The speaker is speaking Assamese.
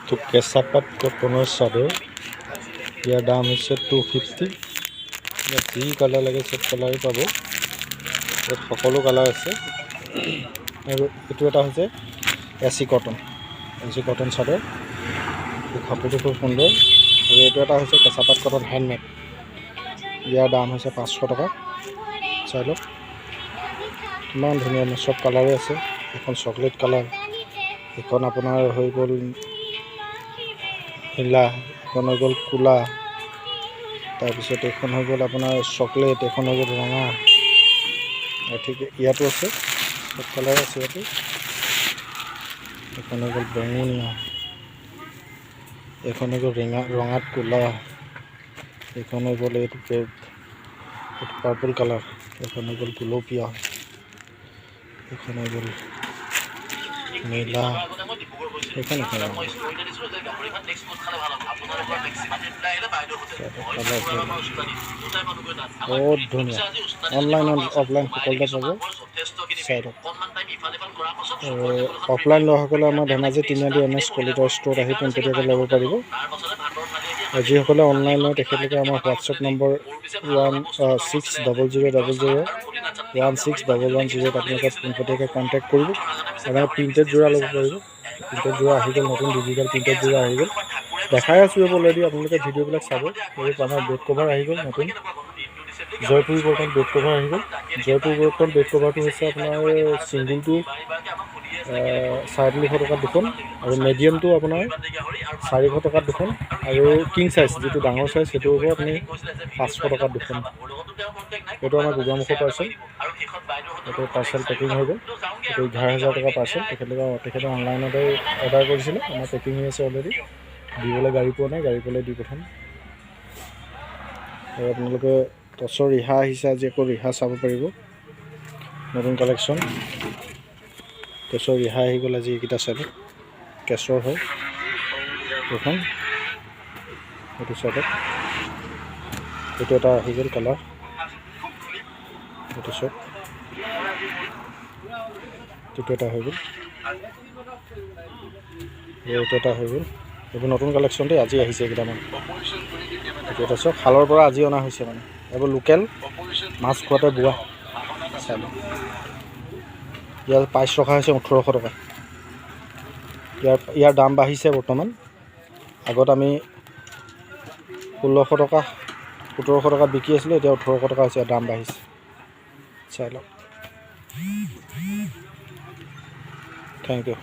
তো কেঁচাপাত কটনৰ চাদৰ ইয়াৰ দাম হৈছে 250। ইয়াত যি কালাৰ লাগে চব কালাৰে পাব। ইয়াত সকলো কালাৰ আছে। আৰু এইটো এটা হৈছে এচি কটন চাদৰ। এই কাপোৰটো খুব সুন্দৰ। আৰু এইটো এটা হৈছে কেঁচাপাত কটন হেণ্ডমেড। ইয়াৰ দাম হৈছে 500 টকা। চাই লওক ইমান ধুনীয়া চব কালাৰে আছে। এখন চকলেট কালাৰ, এখন আপোনাৰ হৈ গ'ল নীলা, এখন হৈ গ'ল ক'লা, তাৰপিছত এইখন হৈ গ'ল আপোনাৰ চকলেট, এখন হৈ গ'ল ৰঙা। ঠিক ইয়াতো আছে, চব কালাৰ আছে ইয়াতো। এখন হৈ গ'ল বেঙুনীয়া, এখন হৈ গ'ল ৰঙাত ক'লা, এইখন হৈ গ'ল এইটো পাৰ্পল কালাৰ, এখন হৈ গ'ল গুলপীয়া, এখন হৈ গ'ল নীলা, এইখন বহুত ধুনীয়া। অনলাইন অফলাইন সকলোতে পাব। চাই লওক। অফলাইন লোৱাসকলে আমাৰ ধেমাজি তিনিআলি MS কলিতা ষ্ট'ৰত আহি পোনপটীয়াকৈ ল'ব পাৰিব। আৰু যিসকলে অনলাইন লয় তেখেতলোকে আমাৰ হোৱাটছএপ নম্বৰ 1600161110 আপোনালোকে পোনপটীয়াকৈ কণ্টেক্ট কৰিব। আমাৰ প্ৰিণ্টেড যোৰা ল'ব পাৰিব। প্ৰিণ্টেড যোৰা আহি গ'ল, নতুন ডিজিটেল প্ৰিণ্টেড যোৰা আহি গ'ল। দেখাই আছোঁ অলৰেডি, আপোনালোকে ভিডিঅ'বিলাক চাব। এই আমাৰ বেড কভাৰ আহি গ'ল নতুন, জয়পুৰ কটন বেড কভাৰ আহি গ'ল। জয়পুৰ কটন বেড কভাৰটো হৈছে আপোনাৰ ছিংগুলটো 350 টকাত দুখন, আৰু মিডিয়ামটো আপোনাৰ 400 টকাত দুখন, আৰু কিং চাইজ যিটো ডাঙৰ চাইজ সেইটো হ'ব আপুনি 500 টকাত দুখন। এইটো আমাৰ গোগামুখৰ পাৰ্চেল। এইটো পাৰ্চেল পেকিং হৈ গ'ল। এইটো 11,000 টকা পাৰ্চেল। তেখেতে অনলাইনতে অৰ্ডাৰ কৰিছিলে। আমাৰ পেকিং হৈ আছে অলৰেডি। দিবলৈ গাড়ী পোৱা নাই, গাড়ী পেলাই দি পঠাম। আৰু আপোনালোকে টচৰ ৰিহা আহিছে, আজি আকৌ ৰিহা চাব পাৰিব। নতুন কালেকশ্যন টচৰ ৰিহা আহি গ'ল আজি। এইকেইটা চাইডত কেছৰ হয় এইখন, এইটো চাইডত এইটো এটা আহি গ'ল কালাৰ, এইটো চাইড এইটো এটা হৈ গ'ল, এইটো এটা হৈ গ'ল। এইবোৰ নতুন কালেকশ্যন দেই, আজি আহিছে এইকেইটামান। এইটো এটা চাওক, শালৰ পৰা আজি অনা হৈছে মানে। এইবোৰ লোকেল মাছ খোৱাতে বোৱা। চাই লওক। ইয়াৰ প্ৰাইচ ৰখা হৈছে 1800 টকা। ইয়াৰ দাম বাঢ়িছে বৰ্তমান। আগত আমি 1600 টকা 1700 টকাত বিকি আছিলোঁ, এতিয়া 1800 টকা হৈছে। দাম বাঢ়িছে, চাই লওক। Thank U.